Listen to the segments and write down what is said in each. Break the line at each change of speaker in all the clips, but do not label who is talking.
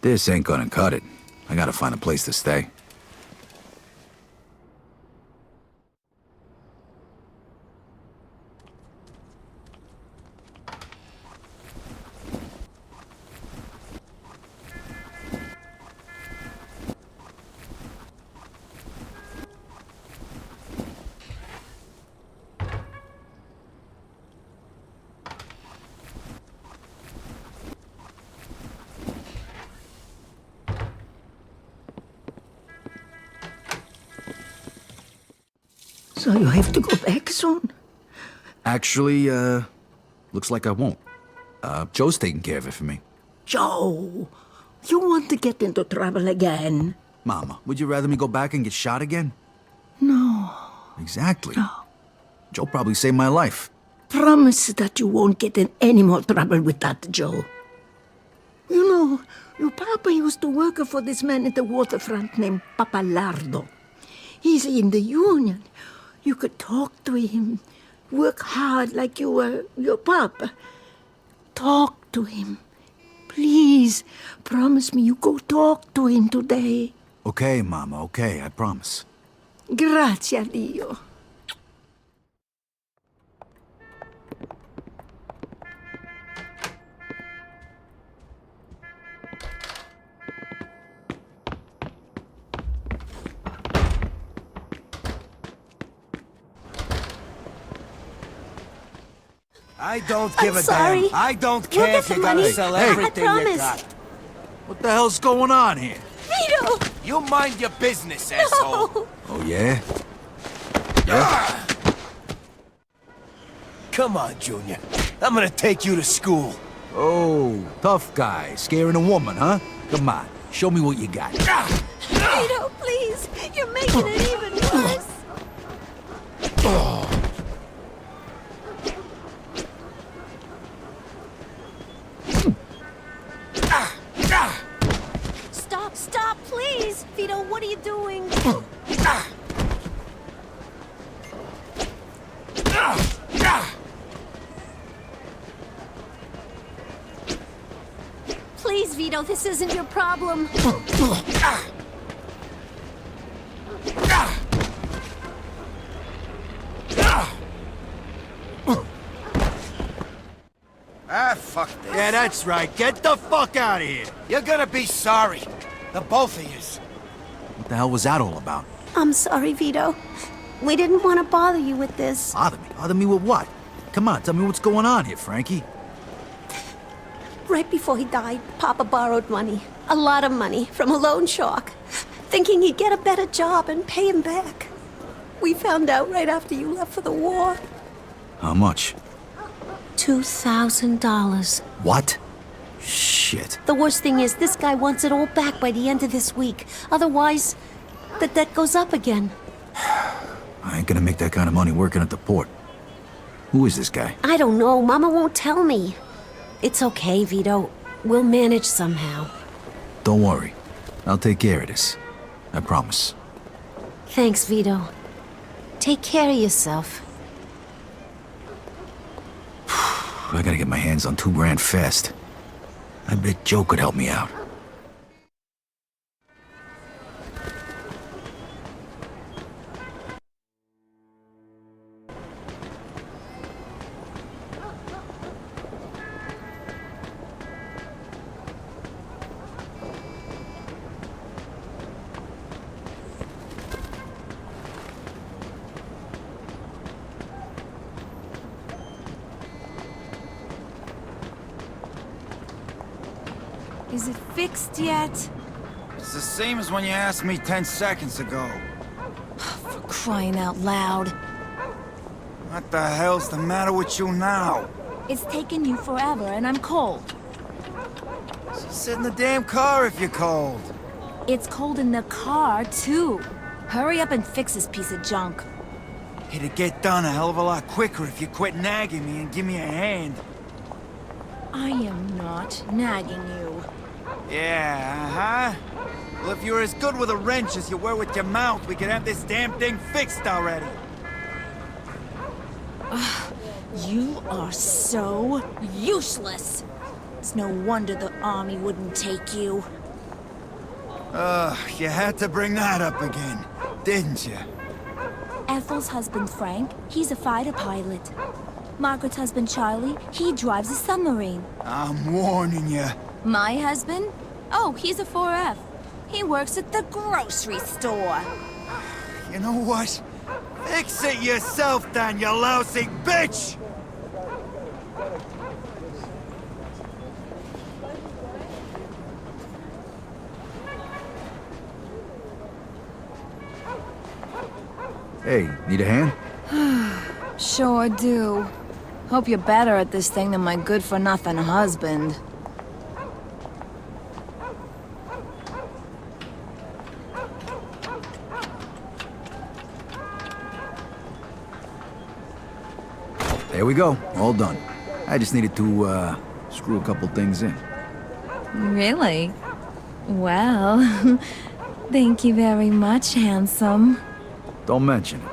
This ain't gonna cut it. I gotta find a place to stay.
So you have to go back soon?
Actually, looks like I won't. Joe's taking care of it for me.
Joe, you want to get into trouble again?
Mama, would you rather me go back and get shot again?
No.
Exactly.
No.
Joe probably saved my life.
Promise that you won't get in any more trouble with that, Joe. You know, your papa used to work for this man at the waterfront named Papalardo. He's in the union. You could talk to him, work hard like you were your papa. Talk to him. Please, promise me you go talk to him today.
Okay, Mama, okay, I promise.
Grazie a Dio.
I don't give a
sorry.
damn. I don't
We'll
care
get
if
the
you gotta
money.
sell
I
everything you
promise.
got.
What the hell's going on here?
Vito!
You mind your business, asshole.
No!
Oh, yeah? Yeah?
Come on, Junior. I'm gonna take you to school.
Oh, tough guy, scaring a woman, huh? Come on, show me what you got.
Vito, please! You're making it even worse! Stop, please! Vito, what are you doing? Please, Vito, this isn't your problem.
Ah, fuck this.
Yeah, that's right. Get the fuck out of here.
You're gonna be sorry. The both of yous.
What the hell was that all about?
I'm sorry, Vito. We didn't want to bother you with this.
Bother me? Bother me with what? Come on, tell me what's going on here, Frankie.
Right before he died, Papa borrowed money. A lot of money from a loan shark. Thinking he'd get a better job and pay him back. We found out right after you left for the war.
How much?
$2,000.
What? Shit.
The worst thing is, this guy wants it all back by the end of this week. Otherwise, the debt goes up again.
I ain't gonna make that kind of money working at the port. Who is this guy?
I don't know. Mama won't tell me. It's okay, Vito. We'll manage somehow.
Don't worry. I'll take care of this. I promise.
Thanks, Vito. Take care of yourself.
I gotta get my hands on $2,000 fast. I bet Joe could help me out.
Is it fixed yet?
It's the same as when you asked me 10 seconds ago.
For crying out loud.
What the hell's the matter with you now?
It's taken you forever and I'm cold.
So sit in the damn car if you're cold.
It's cold in the car, too. Hurry up and fix this piece of junk.
It'd get done a hell of a lot quicker if you quit nagging me and give me a hand.
I am not nagging you.
Yeah, uh-huh. Well, if you were as good with a wrench as you were with your mouth, we could have this damn thing fixed already.
You are so useless. It's no wonder the army wouldn't take you.
You had to bring that up again, didn't you?
Ethel's husband, Frank, he's a fighter pilot. Margaret's husband, Charlie, he drives a submarine.
I'm warning you.
My husband? Oh, he's a 4F. He works at the grocery store.
You know what? Fix it yourself, then, you lousy bitch!
Hey, need a hand?
Sure do. Hope you're better at this thing than my good-for-nothing husband.
There we go, all done. I just needed to, screw a couple things in.
Really? Well, thank you very much, handsome.
Don't mention it.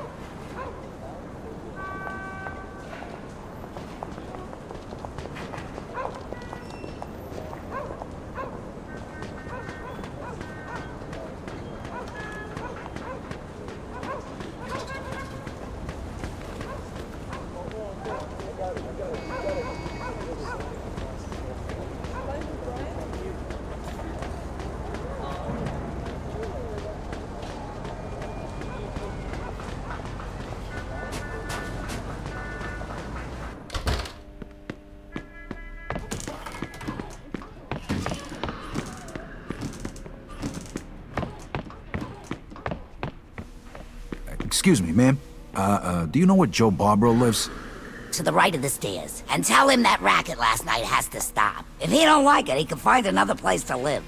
Excuse me, ma'am. Do you know where Joe Barbaro lives?
To the right of the stairs, and tell him that racket last night has to stop. If he don't like it, he can find another place to live.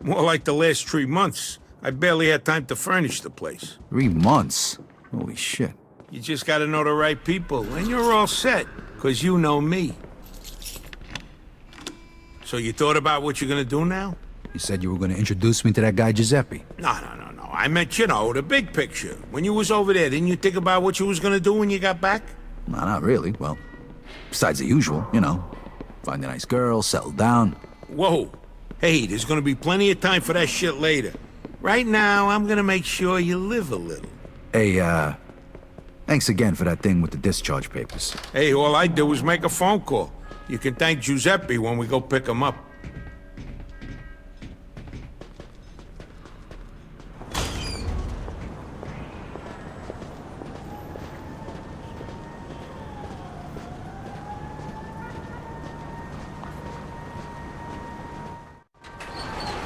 More like the last 3 months. I barely had time to furnish the place.
3 months? Holy shit.
You just gotta know the right people, and you're all set, 'cause you know me. So you thought about what you're gonna do now?
You said you were gonna introduce me to that guy Giuseppe.
No. I meant, you know, the big picture. When you was over there, didn't you think about what you was gonna do when you got back?
No, not really. Well, besides the usual, you know. Find a nice girl, settle down.
Whoa. Hey, there's gonna be plenty of time for that shit later. Right now, I'm gonna make sure you live a little.
Hey, thanks again for that thing with the discharge papers.
Hey, all I do is make a phone call. You can thank Giuseppe when we go pick him up.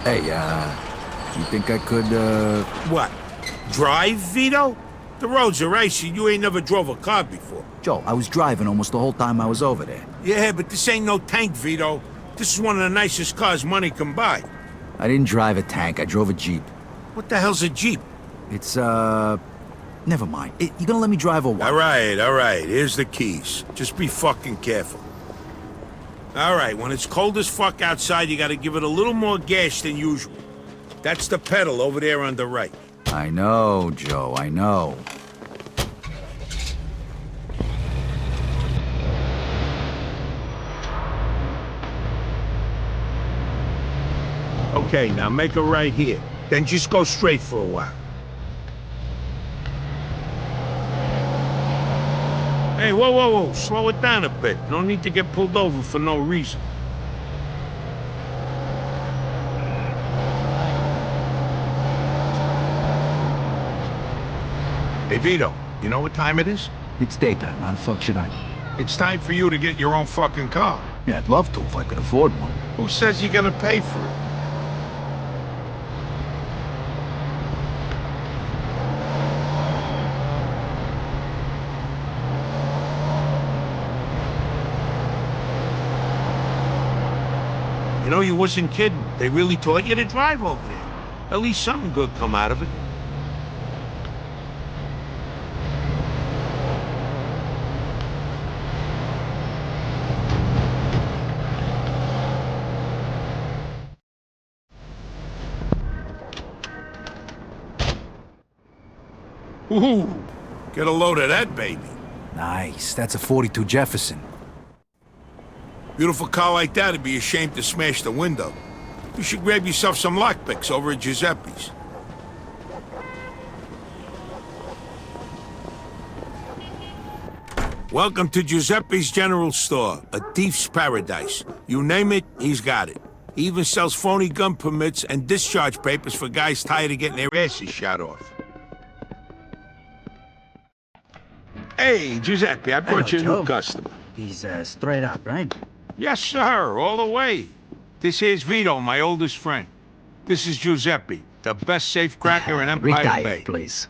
Hey, you think I could,
What? Drive, Vito? The roads are icy. You ain't never drove a car before.
Joe, I was driving almost the whole time I was over there.
Yeah, but this ain't no tank, Vito. This is one of the nicest cars money can buy.
I didn't drive a tank, I drove a Jeep.
What the hell's a Jeep?
It's, never mind. You gonna let me drive or what?
All right. Here's the keys. Just be fucking careful. All right, when it's cold as fuck outside, you gotta give it a little more gas than usual. That's the pedal over there on the right.
I know, Joe, I know.
Okay, now make a right here. Then just go straight for a while. Hey, whoa. Slow it down a bit. No need to get pulled over for no reason. Hey, Vito, you know what time it is?
It's daytime, how the fuck should I?
It's time for you to get your own fucking car.
Yeah, I'd love to if I could afford one.
Who says you're gonna pay for it? You know, you wasn't kidding. They really taught you to drive over there. At least something good come out of it. Ooh, get a load of that, baby.
Nice, that's a 42 Jefferson.
Beautiful car like that would be ashamed to smash the window. You should grab yourself some lockpicks over at Giuseppe's. Welcome to Giuseppe's General Store, a thief's paradise. You name it, he's got it. He even sells phony gun permits and discharge papers for guys tired of getting their asses shot off. Hey, Giuseppe, I brought you a new customer.
He's straight up, right?
Yes, sir, all the way. This here's Vito, my oldest friend. This is Giuseppe, the best safecracker in Empire Bay.
Retire, please.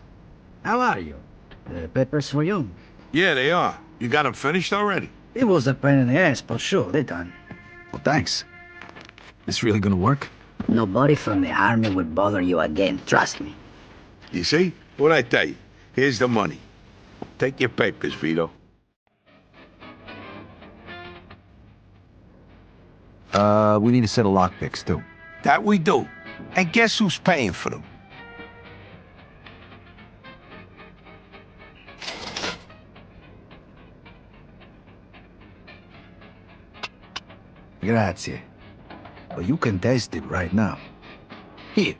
How are you? The papers for you.
Yeah, they are. You got them finished already?
It was a pain in the ass, but sure, they're done.
Well, thanks. This really gonna work?
Nobody from the army would bother you again, trust me.
You see? What'd I tell you? Here's the money. Take your papers, Vito.
We need a set of lockpicks, too.
That we do. And guess who's paying for them?
Grazie. But you can test it right now. Here,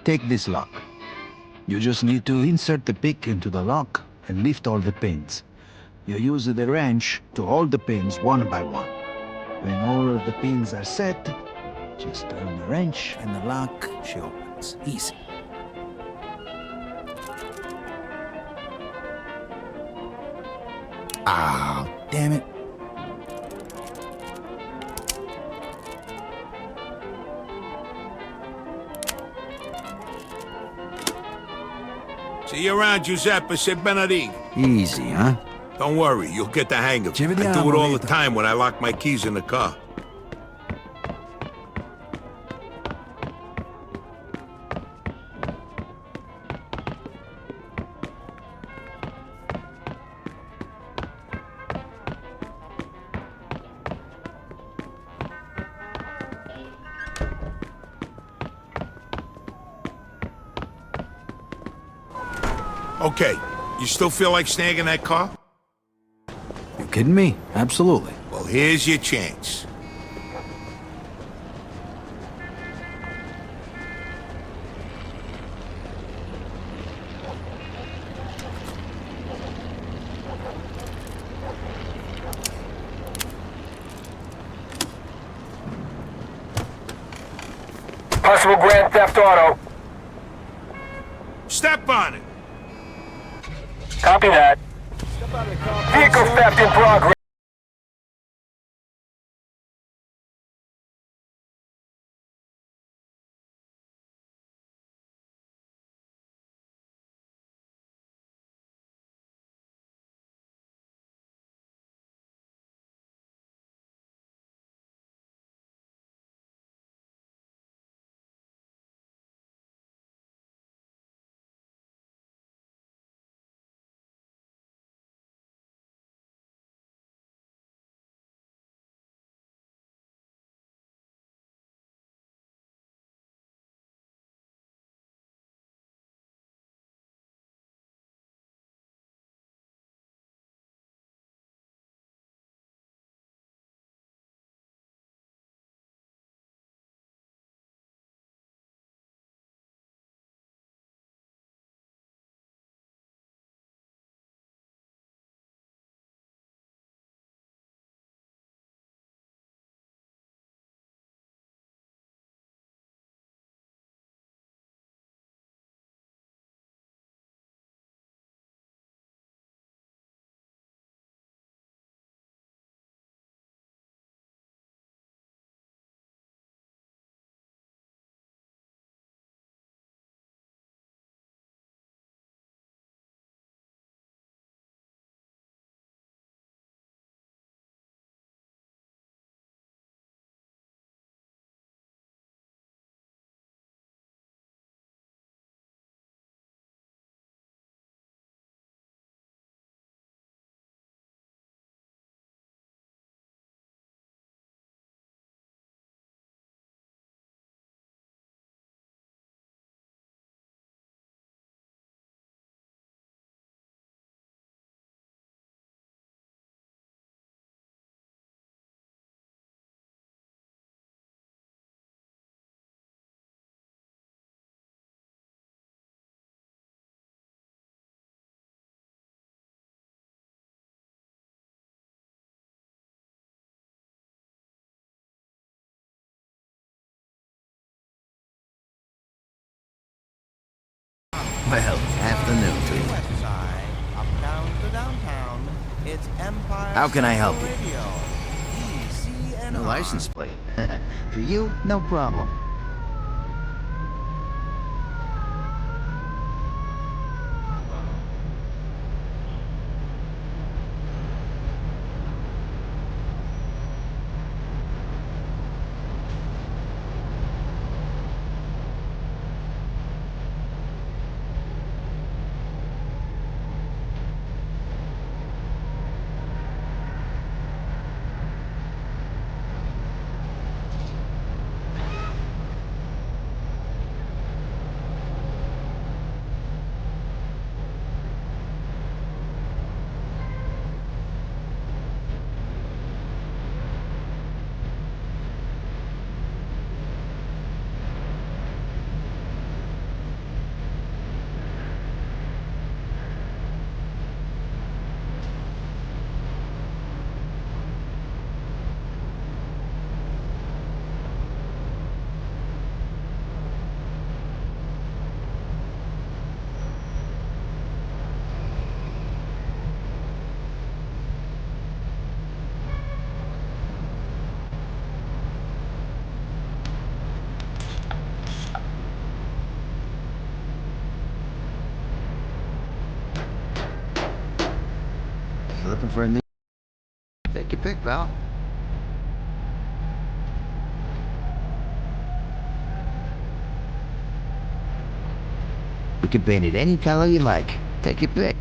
take this lock. You just need to insert the pick into the lock and lift all the pins. You use the wrench to hold the pins one by one. When all of the pins are set, just turn the wrench and the lock, she opens. Easy. Ah, damn it.
See you around, Giuseppe. Say Benedict.
Easy, huh?
Don't worry, you'll get the hang of it. I do it all the time when I lock my keys in the car. Okay, you still feel like snagging that car?
You kidding me? Absolutely.
Well, here's your chance.
Possible Grand Theft Auto.
Step on it.
Copy that. Vehicle theft in progress.
Well, afternoon to you.
West side, uptown to downtown. It's Empire
How can I help
State
you?
Radio.
No
ECNR.
license plate. For you, no problem. You looking for a new... Take your pick, pal. We can paint it any color you like. Take your pick.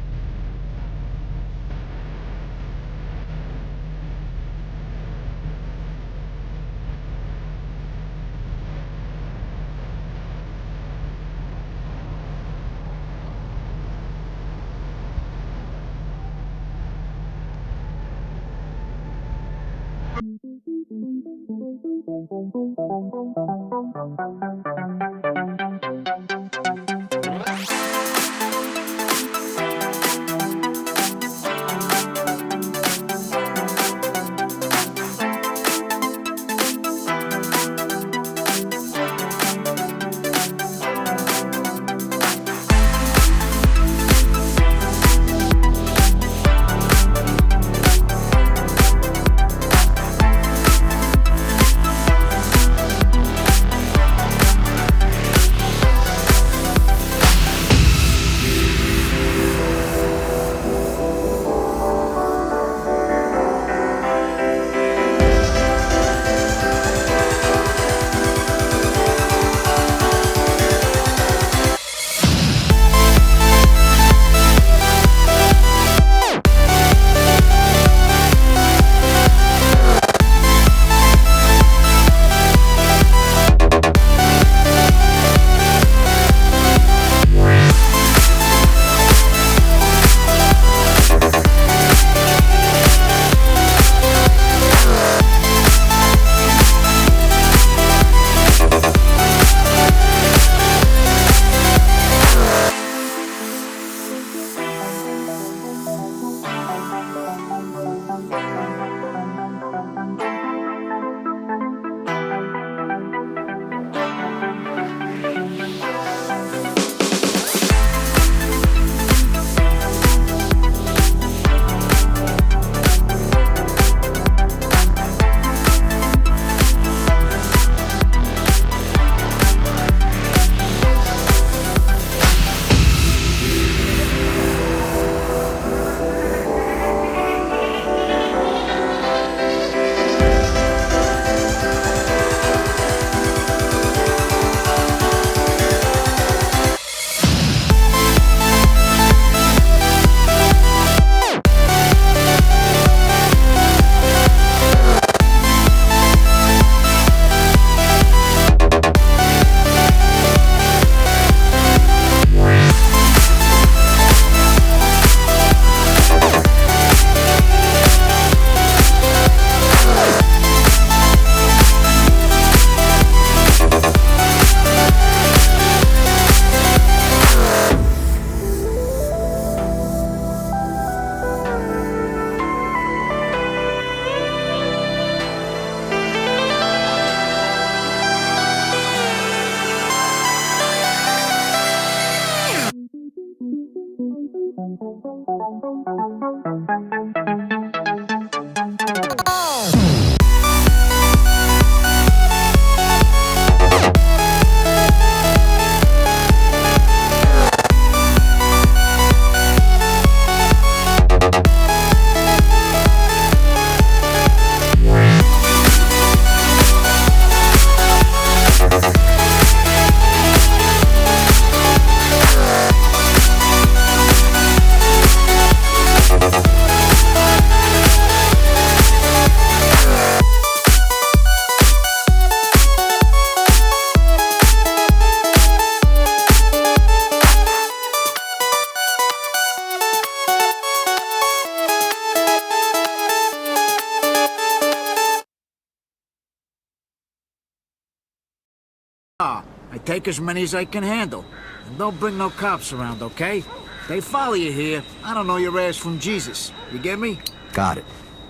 I take as many as I can handle. And don't bring no cops around, okay? They follow you here. I don't know your ass from Jesus. You get me?
Got it.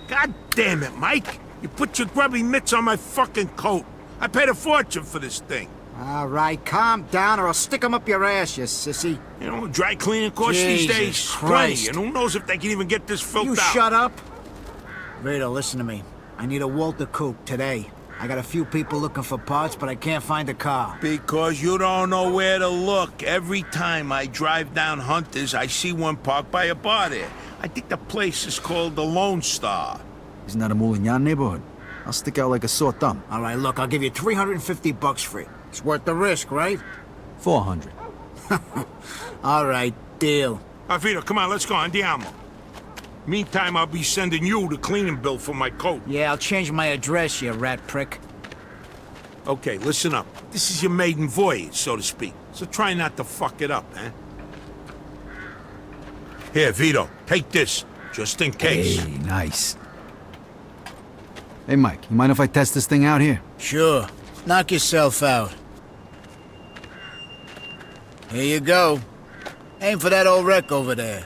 God damn it, Mike! You put your grubby mitts on my fucking coat. I paid a fortune for this thing.
All right, calm down or I'll stick 'em up your ass, you sissy.
You know, dry cleaning costs these
Jesus
days
Christ.
plenty, and who knows if they can even get this filled
You
out.
shut up. Vito, listen to me. I need a Walter Coupe today. I got a few people looking for parts, but I can't find a car.
Because you don't know where to look. Every time I drive down Hunter's, I see one parked by a bar there. I think the place is called the Lone Star.
Isn't that a mall in your neighborhood? I'll stick out like a sore thumb.
All right, look, I'll give you $350 for it. It's worth the risk, right?
400.
All right, deal.
Vito, come on, let's go. Andiamo. Meantime, I'll be sending you the cleaning bill for my coat.
Yeah, I'll change my address, you rat prick.
Okay, listen up. This is your maiden voyage, so to speak. So try not to fuck it up, eh? Here, Vito, take this, just in case.
Hey, nice. Hey, Mike, you mind if I test this thing out here?
Sure. Knock yourself out. Here you go. Aim for that old wreck over there.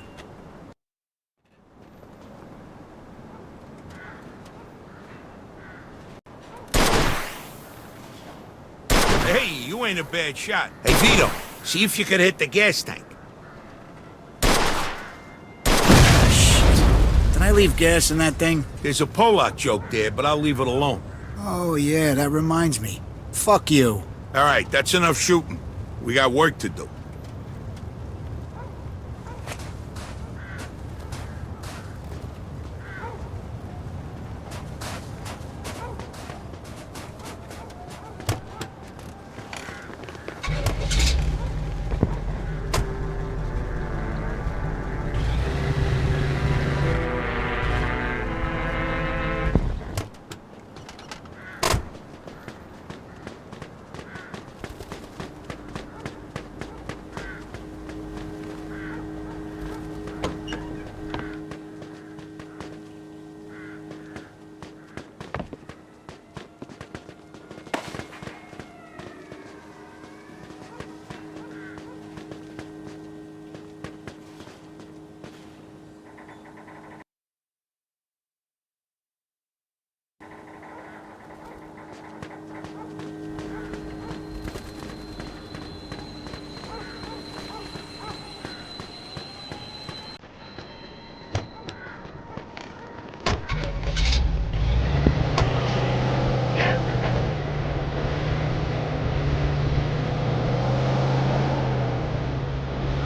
Hey, you ain't a bad shot. Hey, Vito, see if you can hit the gas tank.
Did I leave gas in that thing?
There's a Polak joke there, but I'll leave it alone.
Oh, yeah, that reminds me. Fuck you.
All right, that's enough shooting. We got work to do.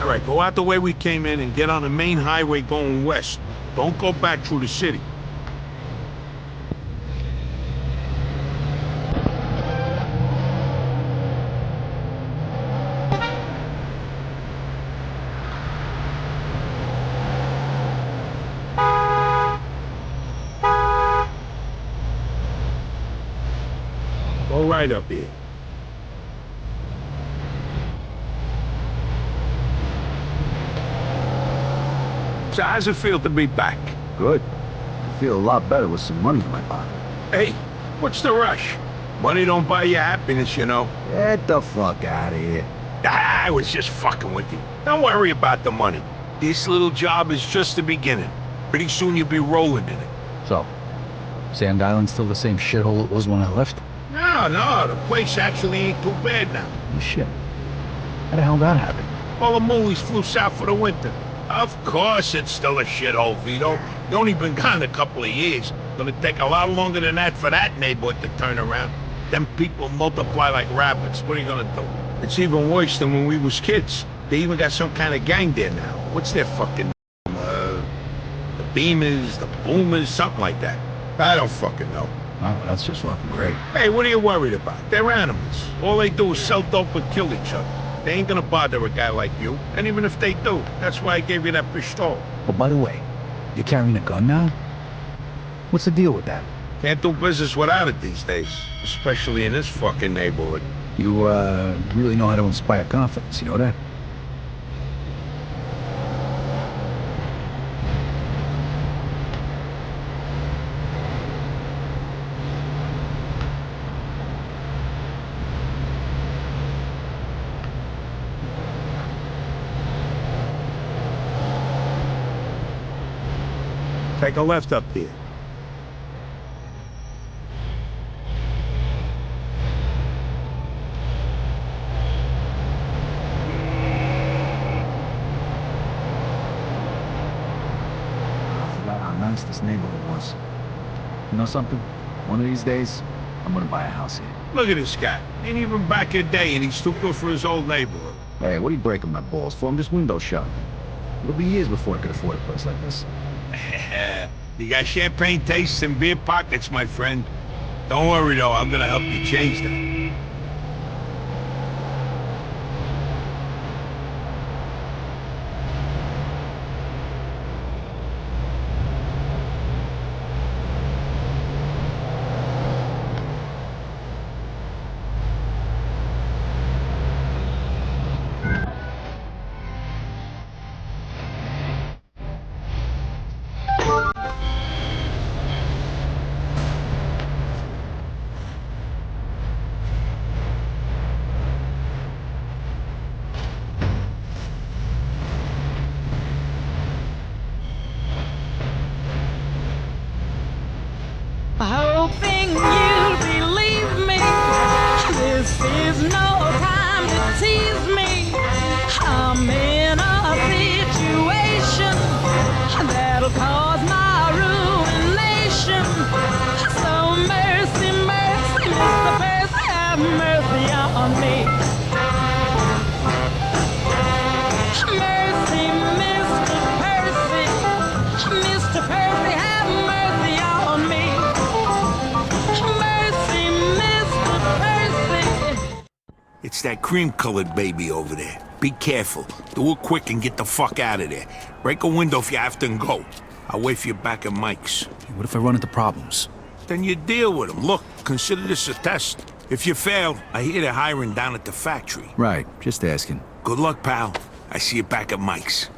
All right, go out the way we came in and get on the main highway going west. Don't go back through the city. Go right up here. So how's it feel to be back?
Good. I feel a lot better with some money in my pocket.
Hey, what's the rush? Money don't buy you happiness, you know.
Get the fuck out of here.
I was just fucking with you. Don't worry about the money. This little job is just the beginning. Pretty soon you'll be rolling in it.
So, Sand Island's still the same shithole it was when I left?
No, the place actually ain't too bad now.
Oh, shit. How the hell that happen?
All the moolies flew south for the winter. Of course it's still a shithole, Vito. You only been gone a couple of years. Gonna take a lot longer than that for that neighborhood to turn around. Them people multiply like rabbits. What are you gonna do? It's even worse than when we was kids. They even got some kind of gang there now. What's their fucking the Beamers, the Boomers, something like that. I don't fucking know.
Oh, that's just fucking great.
Hey, what are you worried about? They're animals. All they do is sell dope and kill each other. They ain't gonna bother a guy like you. And even if they do, that's why I gave you that pistol.
Oh, by the way, you're carrying a gun now? What's the deal with that?
Can't do business without it these days. Especially in this fucking neighborhood.
You, really know how to inspire confidence, you know that?
Take a left up there.
I forgot how nice this neighborhood was. You know something? One of these days, I'm gonna buy a house here.
Look at this guy. Ain't even back a day and he's too good for his old neighborhood.
Hey, what are you breaking my balls for? I'm just window shopping. It'll be years before I could afford a place like this.
You got champagne tastes and beer pockets, my friend. Don't worry, though. I'm gonna help you change them.
Hoping you'll believe me. This is no time to tease me. I'm in a situation that'll cause my ruination. So mercy, mercy, Mr. Percy, have mercy on me. Mercy, Mr. Percy, Mr. Percy, have mercy on me.
It's that cream-colored baby over there. Be careful. Do it quick and get the fuck out of there. Break a window if you have to and go. I'll wait for you back at Mike's.
What if I run into problems?
Then you deal with them. Look, consider this a test. If you fail, I hear they're hiring down at the factory.
Right, just asking.
Good luck, pal. I see you back at Mike's.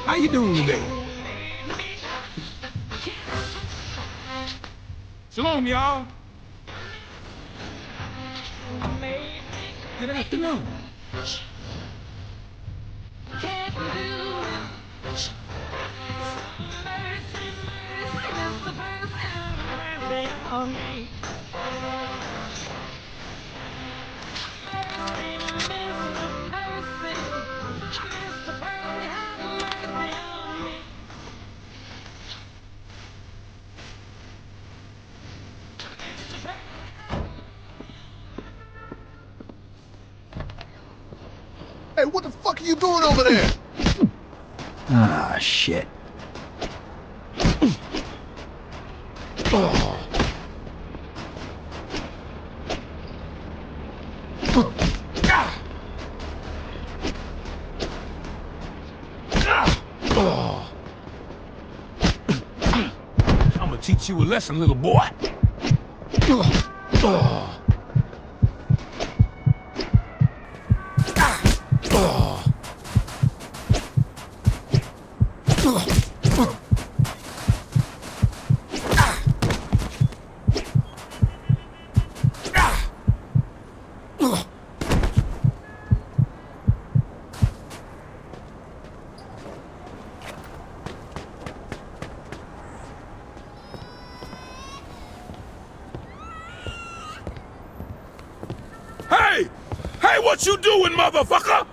How you doing today? Shalom, y'all. Good afternoon.
Hey, what the fuck are you doing over there?
Ah, shit.
Oh.
I'm gonna teach you a lesson, little boy. Hey! Hey, what you doing, motherfucker?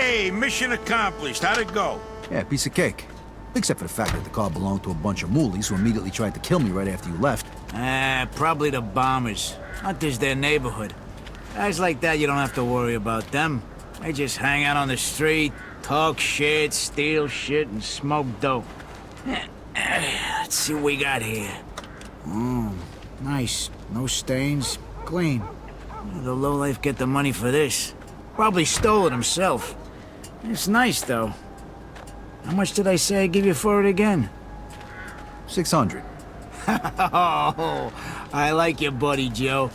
Hey, mission accomplished. How'd it go?
Yeah, piece of cake. Except for the fact that the car belonged to a bunch of moolies who immediately tried to kill me right after you left.
Probably the bombers. Hunter's their neighborhood. Guys like that, you don't have to worry about them. They just hang out on the street, talk shit, steal shit, and smoke dope. Let's see what we got here. Oh, nice. No stains. Clean. Where did the lowlife get the money for this? Probably stole it himself. It's nice, though. How much did I say I'd give you for it again?
600.
Oh, I like your buddy, Joe.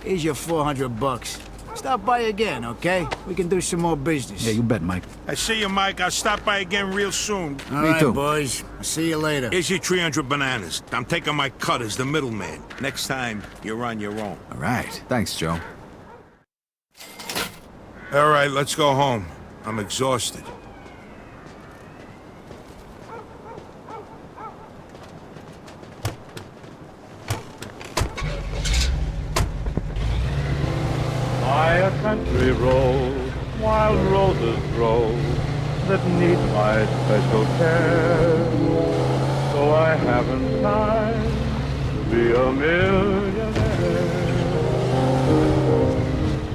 Here's your 400 bucks. Stop by again, okay? We can do some more business.
Yeah, you bet, Mike.
I see you, Mike. I'll stop by again real soon.
All right, boys. I'll see you later.
Here's your 300 bananas. I'm taking my cut as the middleman. Next time, you're on your own.
All right. Thanks, Joe.
All right, let's go home. I'm exhausted.
By a country road, wild roses grow that need my special care. So I haven't time to be a millionaire.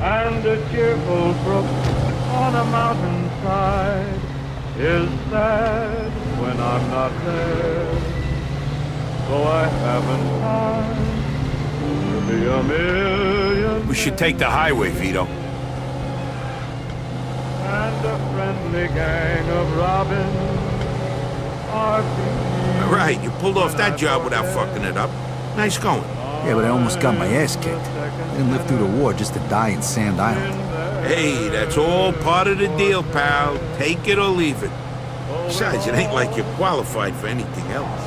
And a cheerful brook on a mountainside is sad when I'm not there. So I haven't time to be a millionaire.
We should take the highway, Vito.
And a friendly gang of robins are
All right, you pulled off that job without fucking it up. Nice going.
Yeah, but I almost got my ass kicked. I didn't live through the war just to die in Sand Island.
Hey, that's all part of the deal, pal. Take it or leave it. Besides, it ain't like you're qualified for anything else.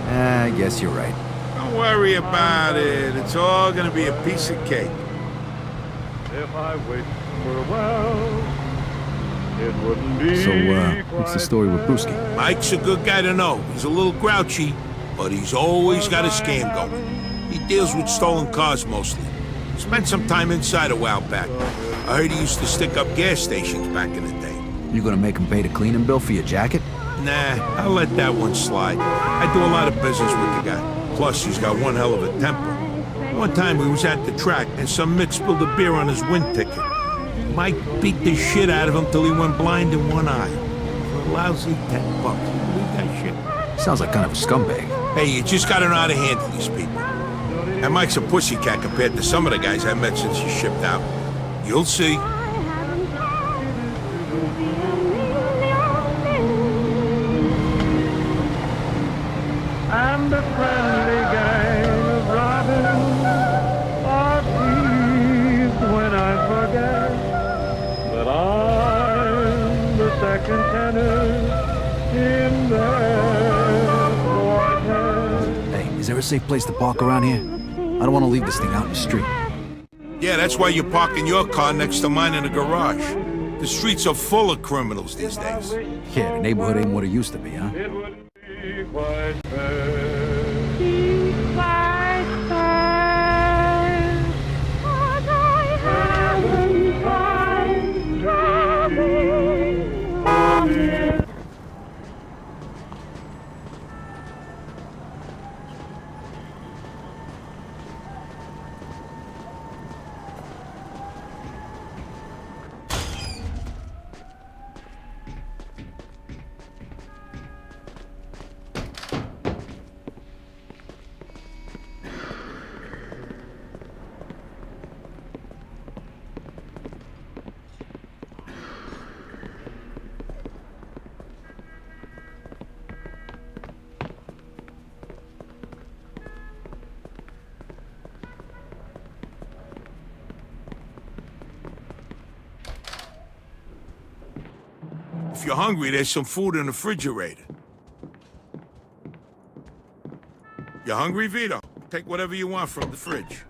I guess you're right.
Don't worry about it. It's all gonna be a piece of cake.
If I wish for well, it wouldn't be
So, what's the story with Brewski?
Mike's a good guy to know. He's a little grouchy, but he's always got a scam going. He deals with stolen cars mostly. Spent some time inside a while back. I heard he used to stick up gas stations back in the day.
You gonna make him pay the cleaning bill for your jacket?
Nah, I'll let that one slide. I do a lot of business with the guy. Plus, he's got one hell of a temper. One time we was at the track and some mick spilled a beer on his wind ticket. Mike beat the shit out of him till he went blind in one eye. For a lousy $10. Believe that shit?
Sounds like kind of a scumbag.
Hey, you just gotta know how to handle these people. And Mike's a pussycat compared to some of the guys I met since he shipped out. You'll see.
and a friendly gang of robins are pleased when I forget that I'm the second tenor in their quartet.
Hey, is there a safe place to park around here? I don't want to leave this thing out in the street.
Yeah, that's why you're parking your car next to mine in the garage. The streets are full of criminals these days.
Yeah, the neighborhood ain't what it used to be, huh?
It would be quite fair.
If you're hungry, there's some food in the refrigerator. You hungry, Vito? Take whatever you want from the fridge.